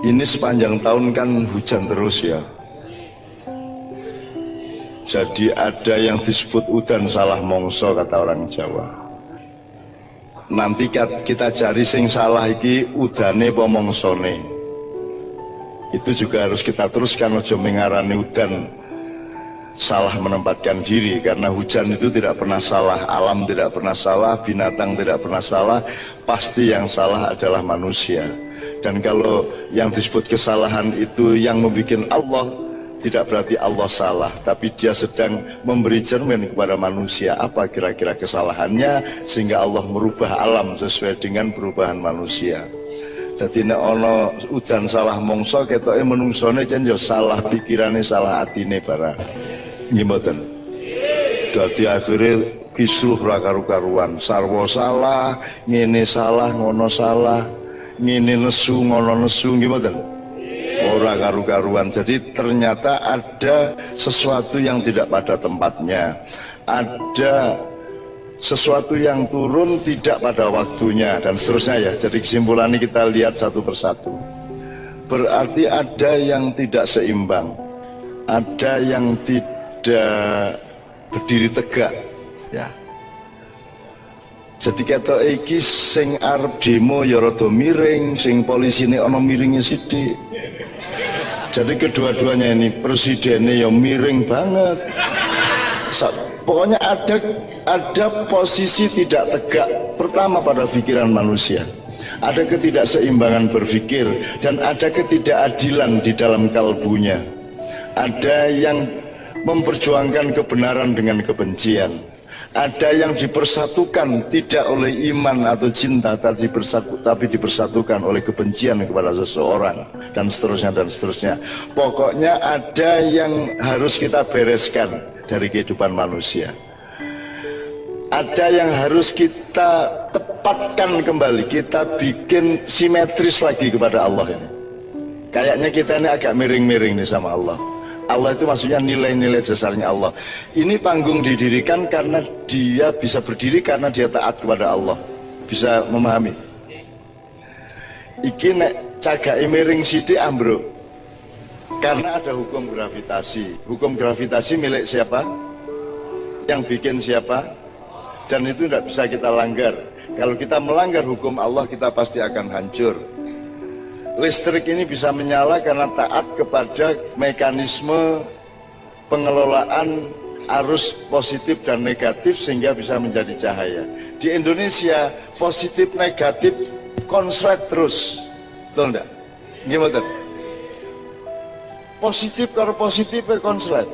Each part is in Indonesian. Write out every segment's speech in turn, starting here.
Ini sepanjang tahun kan hujan terus ya. Jadi ada yang disebut udan salah mongso kata orang Jawa. Nanti kita cari sing salah iki udane apa mongsone. Itu juga harus kita teruskan, ojo mengarani udan salah menempatkan diri, karena hujan itu tidak pernah salah, alam tidak pernah salah, binatang tidak pernah salah, pasti yang salah adalah manusia. Dan kalau yang disebut kesalahan itu yang membuat Allah, tidak berarti Allah salah, tapi dia sedang memberi cermin kepada manusia apa kira-kira kesalahannya, sehingga Allah merubah alam sesuai dengan perubahan manusia. Jadi nek ana udan salah mongso ketoke menungsone jan yo salah pikirane, salah atine barang. Nggih mboten. Dadi akhire kisruh ra karu-karuan, sarwa salah, ngene salah, ngono salah, ngene nesu, ngono nesu, nggih mboten. Ora karu-karuan. Jadi ternyata ada sesuatu yang tidak pada tempatnya. Ada sesuatu yang turun tidak pada waktunya dan seterusnya ya. Jadi kesimpulannya kita lihat satu persatu. Berarti ada yang tidak seimbang, ada yang tidak berdiri tegak ya. Jadi kata iki sing arep demo ya rada miring, sing polisine ana miringe sithik. Jadi kedua-duanya ini, presidennya ya miring banget. Pokoknya ada posisi tidak tegak. Pertama pada pikiran manusia, ada ketidakseimbangan berpikir, dan ada ketidakadilan di dalam kalbunya. Ada yang memperjuangkan kebenaran dengan kebencian, ada yang dipersatukan tidak oleh iman atau cinta, tapi dipersatukan oleh kebencian kepada seseorang, dan seterusnya dan seterusnya. Pokoknya ada yang harus kita bereskan dari kehidupan manusia. Ada yang harus kita tepatkan kembali, kita bikin simetris lagi kepada Allah ini. Kayaknya kita ini agak miring-miring nih sama Allah. Allah itu maksudnya nilai-nilai dasarnya Allah. Ini panggung didirikan karena dia bisa berdiri karena dia taat kepada Allah. Bisa memahami? Iki nek cagake miring sithik ambruk. Karena ada hukum gravitasi. Hukum gravitasi milik siapa? Yang bikin siapa? Dan itu tidak bisa kita langgar. Kalau kita melanggar hukum Allah, kita pasti akan hancur. Listrik ini bisa menyala karena taat kepada mekanisme pengelolaan arus positif dan negatif sehingga bisa menjadi cahaya. Di Indonesia positif negatif konslet terus, betul enggak? Gimana? Positif karo positif konslet.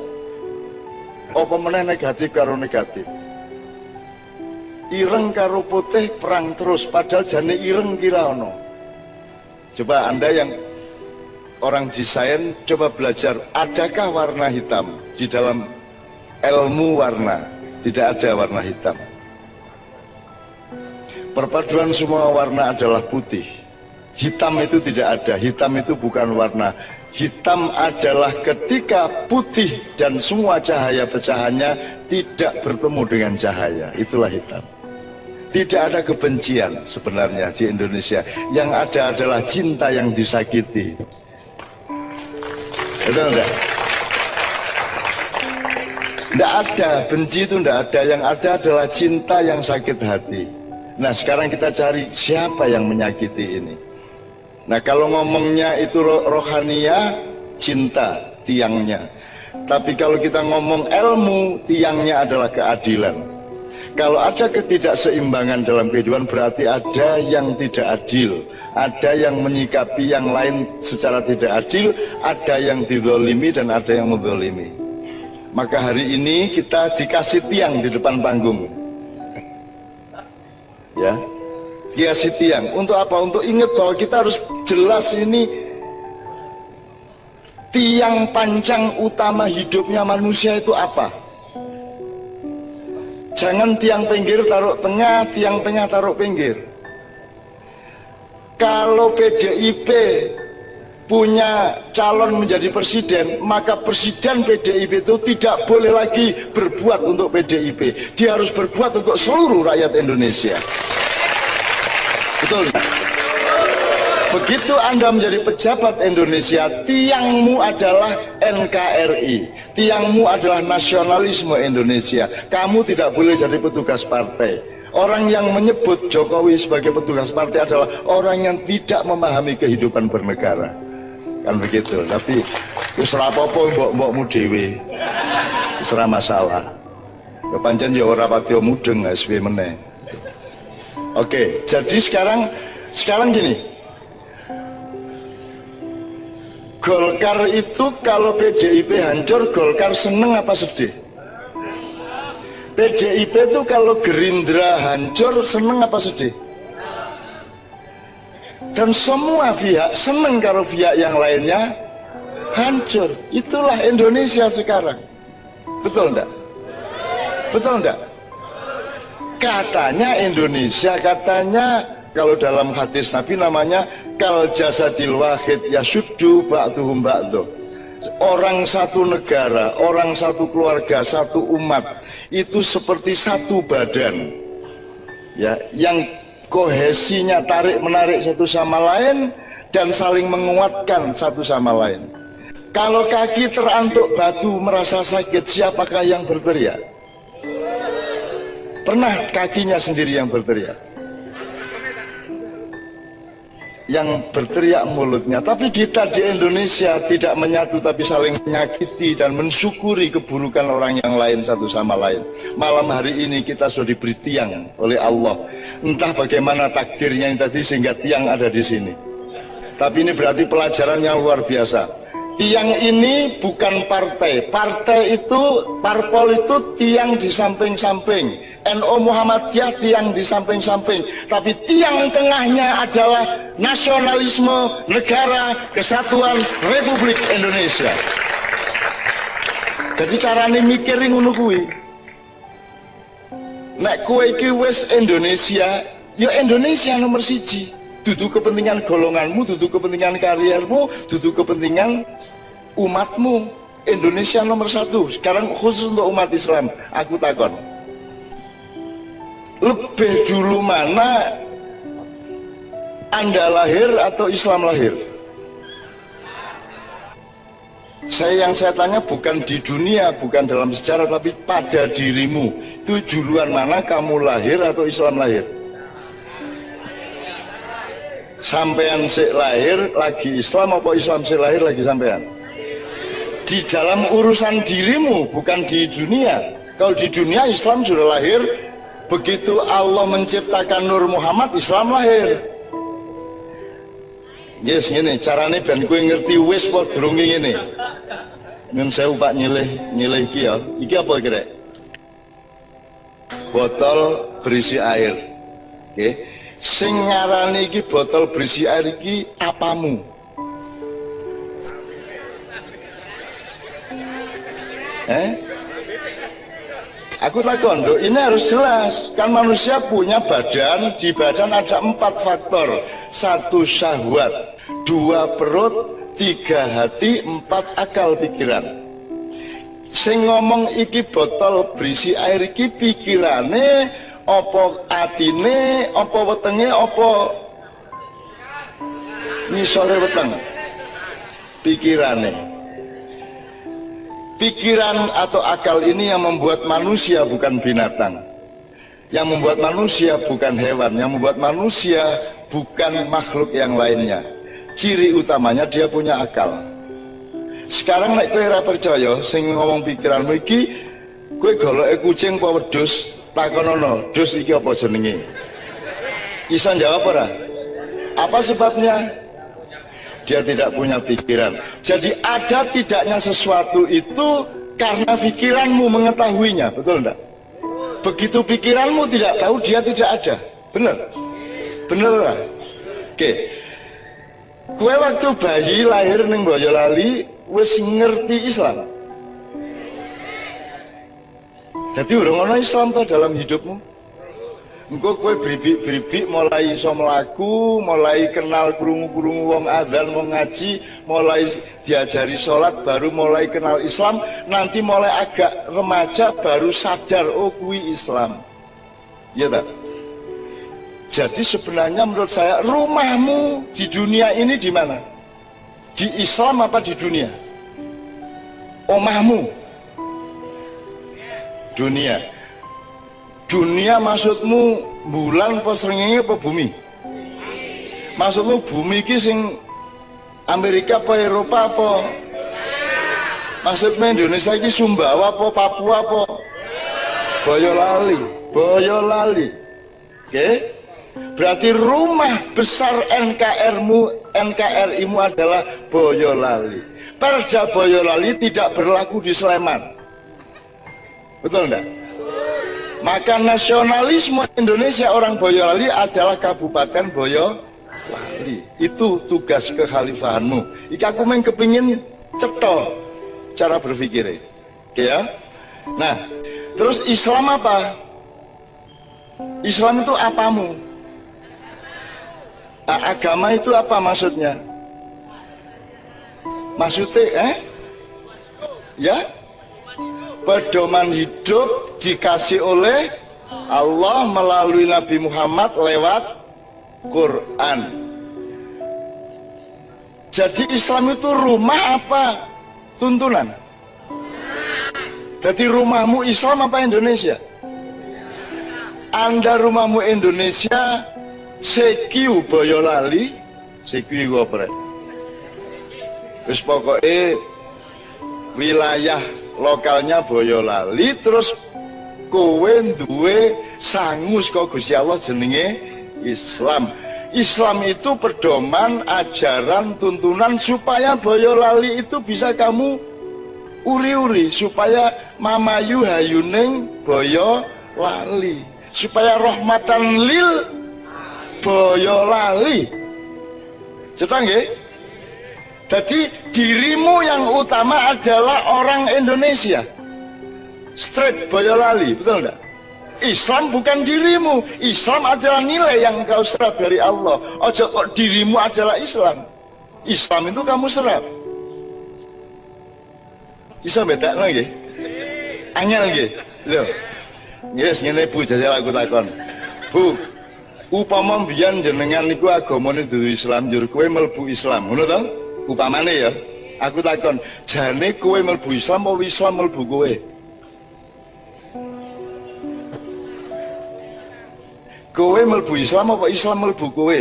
Apa meneh negatif karo negatif. Ireng karo putih perang terus, padahal jane ireng kira ono. Coba Anda yang orang desain, coba belajar, adakah warna hitam di dalam ilmu warna? Tidak ada warna hitam. Perpaduan semua warna adalah putih. Hitam itu tidak ada, hitam itu bukan warna. Hitam adalah ketika putih dan semua cahaya pecahannya tidak bertemu dengan cahaya, itulah hitam. Tidak ada kebencian sebenarnya di Indonesia. Yang ada adalah cinta yang disakiti. Betul enggak? Tidak ada, benci itu tidak ada. Yang ada adalah cinta yang sakit hati. Nah sekarang kita cari siapa yang menyakiti ini. Nah kalau ngomongnya itu rohania, cinta tiangnya. Tapi kalau kita ngomong ilmu, tiangnya adalah keadilan. Kalau ada ketidakseimbangan dalam kehidupan berarti ada yang tidak adil, ada yang menyikapi yang lain secara tidak adil, ada yang dizalimi dan ada yang menzalimi. Maka hari ini kita dikasih tiang di depan panggung. Ya, dikasih tiang. Untuk apa? Untuk ingat bahwa kita harus jelas ini tiang pancang utama hidupnya manusia itu apa? Jangan tiang pinggir taruh tengah, tiang tengah taruh pinggir. Kalau PDIP punya calon menjadi presiden, maka presiden PDIP itu tidak boleh lagi berbuat untuk PDIP. Dia harus berbuat untuk seluruh rakyat Indonesia. Betul? Begitu Anda menjadi pejabat Indonesia, tiangmu adalah NKRI, tiangmu adalah nasionalisme Indonesia. Kamu tidak boleh jadi petugas partai. Orang yang menyebut Jokowi sebagai petugas partai adalah orang yang tidak memahami kehidupan bernegara. Kan begitu. Tapi usra apa-apa mbok-mbokmu dhewe. Usra masalah. Kepancen ya ora pati mudeng SW meneh. Oke, jadi sekarang gini. Golkar itu kalau PDIP hancur, Golkar seneng apa sedih? PDIP itu kalau Gerindra hancur, seneng apa sedih? Dan semua pihak seneng kalau pihak yang lainnya hancur. Itulah Indonesia sekarang. Betul enggak? Betul enggak? Katanya Indonesia, katanya kalau dalam hadis Nabi namanya kal jasadil wahid yasuddu ba'duhum ba'du. Orang satu negara, orang satu keluarga, satu umat itu seperti satu badan. Ya, yang kohesinya tarik menarik satu sama lain dan saling menguatkan satu sama lain. Kalau kaki terantuk batu merasa sakit, siapakah yang berteriak? Pernah kakinya sendiri yang berteriak? Yang berteriak mulutnya. Tapi kita di Indonesia tidak menyatu tapi saling menyakiti dan mensyukuri keburukan orang yang lain satu sama lain. Malam hari ini kita sudah diberi tiang oleh Allah. Entah bagaimana takdirnya yang tadi sehingga tiang ada di sini. Tapi ini berarti pelajaran yang luar biasa. Tiang ini bukan partai. Partai itu, parpol itu tiang di samping-samping. NU Muhammadiyah tiang di samping-samping, tapi tiang tengahnya adalah nasionalisme negara kesatuan Republik Indonesia. Jadi carane mikirin ngono kuwi. Nek kowe iki wis Indonesia, ya Indonesia nomor siji. Dudu kepentingan golonganmu, dudu kepentingan kariermu, dudu kepentingan umatmu. Indonesia nomor satu. Sekarang khusus untuk umat Islam, aku takon. Lebih dulu mana Anda lahir atau Islam lahir? Yang saya tanya bukan di dunia, bukan dalam sejarah, tapi pada dirimu. Itu duluan mana, kamu lahir atau Islam lahir? Sampean sik lahir lagi Islam apa Islam sik lahir lagi sampean? Di dalam urusan dirimu, bukan di dunia. Kalau di dunia Islam sudah lahir. Begitu Allah menciptakan Nur Muhammad, Islam lahir. Yes, ngene carane ben kowe ngerti wis apa durung ngene. Nun saya Pak nyilih iki ya. Iki apa kira? Botol berisi air. Oke. Sing ngarani iki botol berisi air iki apamu? Aku takon, ini harus jelas. Kan manusia punya badan, di badan ada 4 faktor. 1 syahwat, 2 perut, 3 hati, 4 akal pikiran. Sing ngomong iki botol berisi air iki pikirane, opo atine, opo wetenge, opo ngisore weteng. Pikirane. Pikiran atau akal ini yang membuat manusia bukan binatang. Yang membuat manusia bukan hewan. Yang membuat manusia bukan makhluk yang lainnya. Ciri utamanya dia punya akal. Sekarang nek kowe ora percaya sing ngomong pikiranmu iki, kowe goloke kucing apa wedhus, takonono, "Dus iki apa jenenge?" Bisa jawab ora? Apa sebabnya? Dia tidak punya pikiran. Jadi ada tidaknya sesuatu itu karena pikiranmu mengetahuinya, betul enggak? Begitu pikiranmu tidak tahu, dia tidak ada. Benar? Benar enggak? Oke. Kue waktu bayi lahir ning Boyolali wis ngerti Islam. Jadi urung ana Islam to dalam hidupmu. Engko kowe bribik-bribik mulai iso mlaku, mulai kenal krungu-krungu wong adzan, wong ngaji, mulai diajari sholat, baru mulai kenal Islam, nanti mulai agak remaja baru sadar oh kuwi Islam. Iya tak? Jadi sebenarnya menurut saya rumahmu di dunia ini di mana? Di Islam apa di dunia? Omahmu dunia. Dunia maksudmu bulan apa srengenge apa bumi? Maksudmu bumi iki sing Amerika apa Eropa apa? Maksudnya Indonesia ini Sumbawa apa Papua apa? Boyolali, Boyolali. Oke? Berarti rumah besar NKRI-mu adalah Boyolali. Perda Boyolali tidak berlaku di Sleman. Betul enggak? Maka nasionalisme Indonesia orang Boyolali adalah Kabupaten Boyolali. Itu tugas kekhalifahanmu. Iki aku main kepingin cetol cara berpikir. Oke ya? Nah, terus Islam apa? Islam itu apamu? Agama itu apa maksudnya? Maksudnya ya? Pedoman hidup dikasih oleh Allah melalui Nabi Muhammad lewat Quran. Jadi Islam itu rumah apa? Tuntunan. Jadi rumahmu Islam apa Indonesia? Anda rumahmu Indonesia, sekiu Boyolali, sekiu apa? Terus pokoknya wilayah lokalnya Boyolali, terus kowe duwe sangus kok Gusti Allah jenenge Islam. Islam itu pedoman, ajaran, tuntunan supaya Boyolali itu bisa kamu uri-uri, supaya mamayu hayuning Boyolali, supaya rahmatan lil Boyolali. Cetak nggih? Jadi dirimu yang utama adalah orang Indonesia. Straight Boyolali, betul enggak? Islam bukan dirimu. Islam adalah nilai yang kau serap dari Allah. Ojo kok dirimu adalah Islam. Islam itu kamu serap. Bisa beda nggih? Angel nggih. Lho. Yes, ngene Bu jajal aku takon. Bu, upama mbiyen jenengan niku agamane dudu Islam, njur kowe mlebu Islam, ngono to? Upamane ya, aku takon, jane kowe mlebu Islam apa Islam mlebu kowe? Kowe mlebu Islam apa Islam mlebu kowe?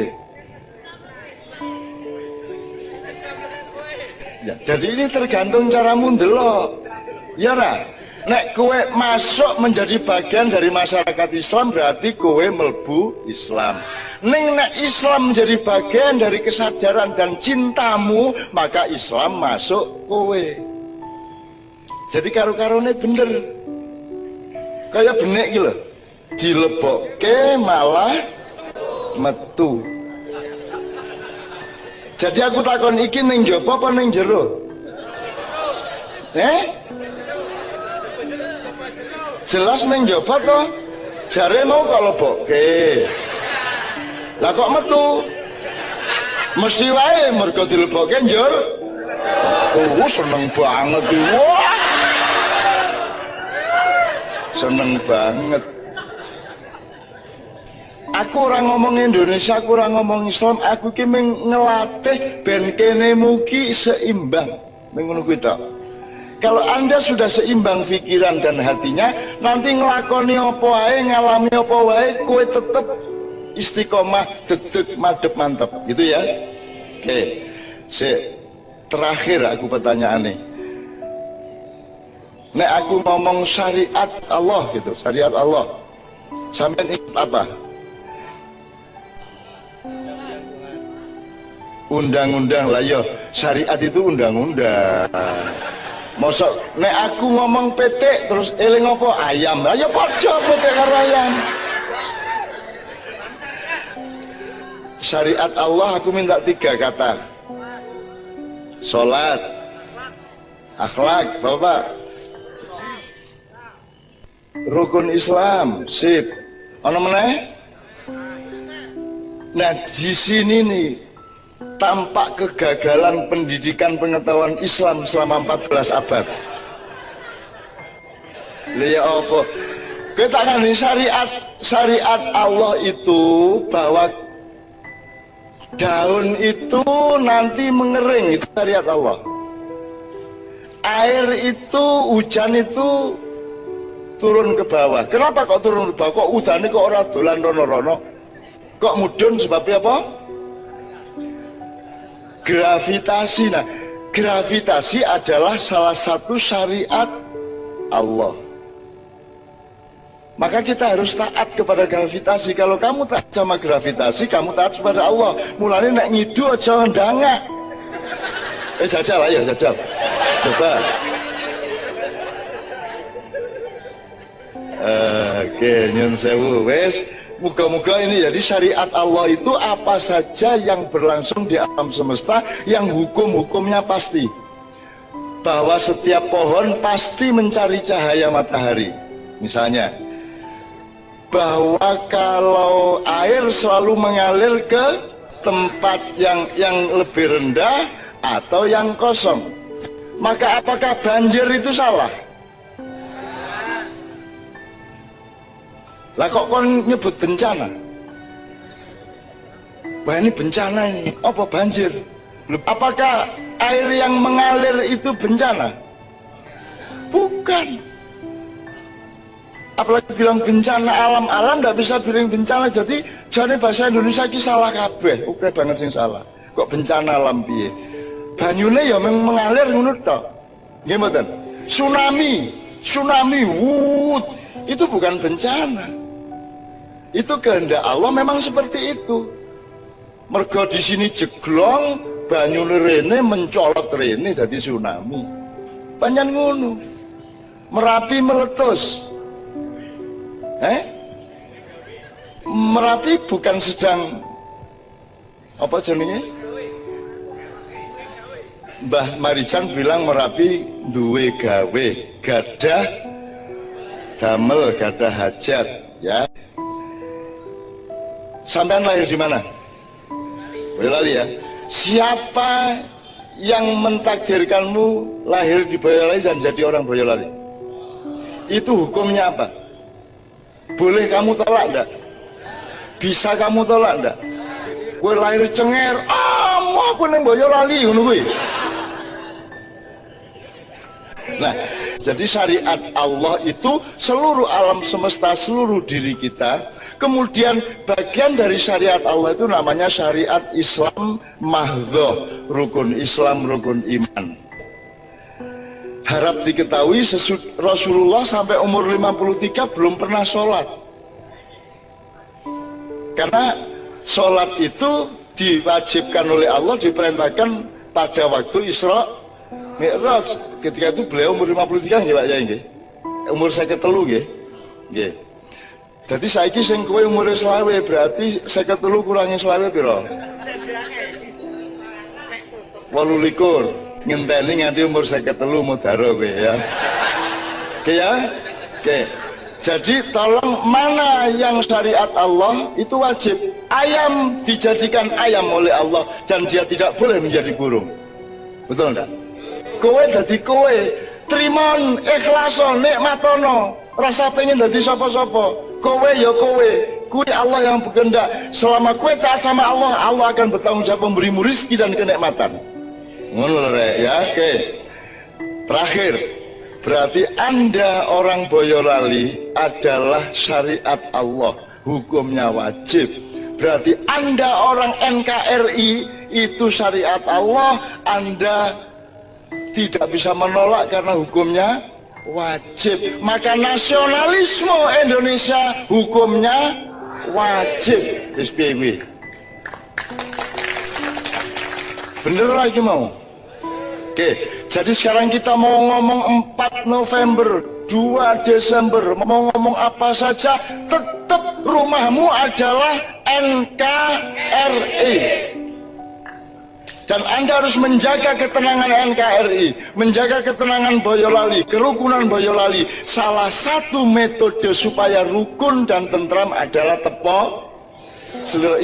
Ya, jadi ini tergantung caramu ndelok. Ya ora? Nek kowe masuk menjadi bagian dari masyarakat Islam berarti kowe mlebu Islam. Ning nek Islam menjadi bagian dari kesadaran dan cintamu, maka Islam masuk kowe. Jadi karo-karone bener. Kayak benek iki lho. Dilebokke malah metu. Jadi aku takon iki ning njaba apa ning jero? Jelas ning njaba to. Jare mau kok lebokke. Lah kok metu? Mesti wae mergo dilebokke njur. Seneng banget iki. Wah. Seneng banget. Aku orang ngomong Indonesia, aku orang ngomong Islam, aku ki ngelatih ben kene mugi seimbang. Ngono kuwi tok. Kalau Anda sudah seimbang pikiran dan hatinya, nanti ngelakoni apa wae, ngalami apa wae, kowe tetep istiqomah, dedek, madep, mantep, gitu ya. Oke, terakhir aku pertanyaan nih. Nek aku ngomong syariat Allah gitu, syariat Allah, sampai ingat apa? Undang-undang lah yo, syariat itu undang-undang. Mosok nek aku ngomong PT terus eling apa ayam, lah yo padha PT karo ayam. Syariat Allah aku minta 3 kata. Salat, akhlak, Bapak. Rukun Islam, sip. Ono meneh? Nah, di sini nih tampak kegagalan pendidikan pengetahuan Islam selama 14 abad. Lihat apa? Kita kan syariat Allah itu bahwa daun itu nanti mengering, itu syariat Allah. Air itu, hujan itu turun ke bawah. Kenapa kok turun ke bawah? Kok udane kok ora dolan rono-rono? Kok mudun sebabnya apa? Gravitasi. Nah, gravitasi adalah salah satu syariat Allah. Maka kita harus taat kepada gravitasi. Kalau kamu taat sama gravitasi, kamu taat kepada Allah. Mulanya nak ngidu aja ndangak. Jajal, ayo jajal. Coba. Oke, nyun sewu wes. Muga-muga ini jadi syariat Allah itu apa saja yang berlangsung di alam semesta, yang hukum-hukumnya pasti. Bahwa setiap pohon pasti mencari cahaya matahari. Misalnya, bahwa kalau air selalu mengalir ke tempat yang lebih rendah atau yang kosong, maka apakah banjir itu salah? Lah kok kon nyebut bencana? Wah ini bencana ini, apa banjir? Apakah air yang mengalir itu bencana? Bukan. Apalagi bilang bencana alam-alam, tidak bisa bilang bencana. Jadi jadi bahasa Indonesia ki salah kabeh. Oke banget sing salah. Kok bencana alam piye? Banyune ya mengalir ngono tok. Nggih mboten? Tsunami, itu bukan bencana. Itu kehendak Allah memang seperti itu. Mergo di sini jeglong, banyune rene mencolot rene jadi tsunami. Panjang ngono. Merapi meletus. Merapi bukan sedang apa jenenge? Mbah Marijan bilang Merapi duwe gawe, gadah damel, gadah hajat, ya. Sampean lahir di mana? Boyolali ya. Siapa yang mentakdirkanmu lahir di Boyolali dan jadi orang Boyolali? Itu hukumnya apa? Boleh kamu tolak enggak? Bisa kamu tolak enggak? Gue lahir Cenger, mau aku neng Boyolali, ngono kuwi. Nah, jadi syariat Allah itu seluruh alam semesta, seluruh diri kita. Kemudian bagian dari syariat Allah itu namanya syariat Islam mahdhah, rukun Islam, rukun iman. Harap diketahui Rasulullah sampai umur 53 belum pernah sholat. Karena sholat itu diwajibkan oleh Allah, diperintahkan pada waktu Isra Mi'raj. Ketika itu beliau umur 53 nggih Pak ya nggih. Umur 53 nggih. Nggih. Jadi saiki sing kowe umure 20 berarti 53 kurangi 20 piro? 28. Ngenteni nganti umur 53 mudharo kowe ya. Oke ya? Oke. Jadi tolong, mana yang syariat Allah itu wajib. Ayam dijadikan ayam oleh Allah dan dia tidak boleh menjadi burung. Betul enggak? Kowe dadi kowe, trimon, ikhlaso, nikmatono, rasa pengen dadi sapa-sapa. Kowe ya kowe, kuwi Allah yang berkehendak. Selama kowe taat sama Allah, Allah akan bertanggung jawab memberimu rezeki dan kenikmatan. Ngono rek ya. Oke. Terakhir, berarti Anda orang Boyolali adalah syariat Allah, hukumnya wajib. Berarti Anda orang NKRI itu syariat Allah, Anda tidak bisa menolak karena hukumnya wajib. Maka nasionalisme Indonesia hukumnya wajib. SPW. Bener lagi mau? Oke, jadi sekarang kita mau ngomong 4 November, 2 Desember, mau ngomong apa saja, tetap rumahmu adalah NKRI. Dan Anda harus menjaga ketenangan NKRI, menjaga ketenangan Boyolali, kerukunan Boyolali. Salah satu metode supaya rukun dan tentram adalah tepo.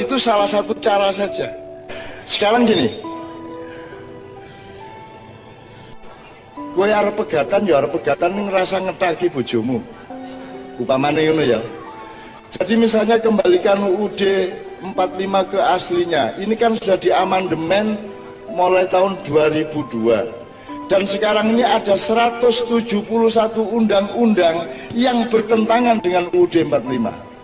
Itu salah satu cara saja. Sekarang gini, gue arep pegatan ya arep pegatan ning ngerasa ngedaki bojomu. Upamane ngono ya. Jadi misalnya kembalikan UUD 45 ke aslinya. Ini kan sudah diamandemen mulai tahun 2002. Dan sekarang ini ada 171 undang-undang yang bertentangan dengan UUD 45.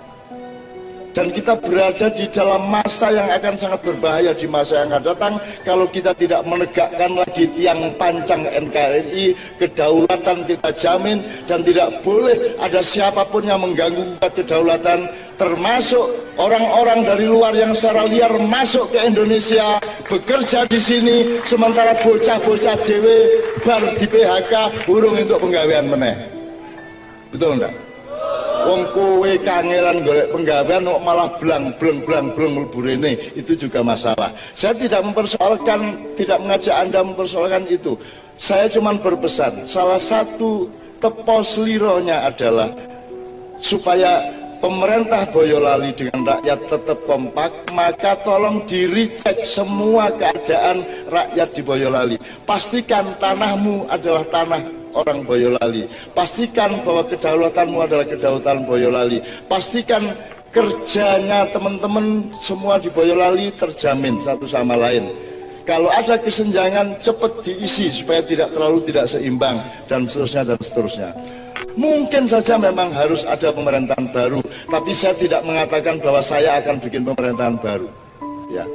Dan kita berada di dalam masa yang akan sangat berbahaya di masa yang akan datang kalau kita tidak menegakkan lagi tiang pancang NKRI, kedaulatan kita jamin, dan tidak boleh ada siapapun yang mengganggu kedaulatan, termasuk orang-orang dari luar yang secara liar masuk ke Indonesia, bekerja di sini, sementara bocah-bocah dewe bar di PHK urung untuk penggawean meneh. Betul enggak? Wong kowe kangelan golek penggawean kok malah blang mlebu rene, itu juga masalah. Saya tidak mempersoalkan, tidak mengajak Anda mempersoalkan itu. Saya cuma berpesan, salah satu tepo selironya adalah supaya pemerintah Boyolali dengan rakyat tetap kompak, maka tolong di-recheck semua keadaan rakyat di Boyolali. Pastikan tanahmu adalah tanah orang Boyolali. Pastikan bahwa kedaulatanmu adalah kedaulatan Boyolali. Pastikan kerjanya teman-teman semua di Boyolali terjamin satu sama lain. Kalau ada kesenjangan cepat diisi supaya tidak terlalu tidak seimbang dan seterusnya dan seterusnya. Mungkin saja memang harus ada pemerintahan baru, tapi saya tidak mengatakan bahwa saya akan bikin pemerintahan baru. Ya.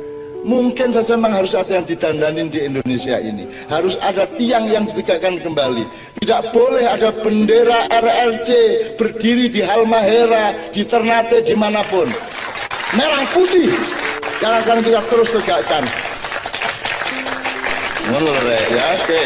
Mungkin saja memang harus ada yang didandanin di Indonesia ini. Harus ada tiang yang ditegakkan kembali. Tidak boleh ada bendera RRC berdiri di Halmahera, di Ternate, dimanapun. Merah putih yang akan kita terus tegakkan. Mulai ya, oke.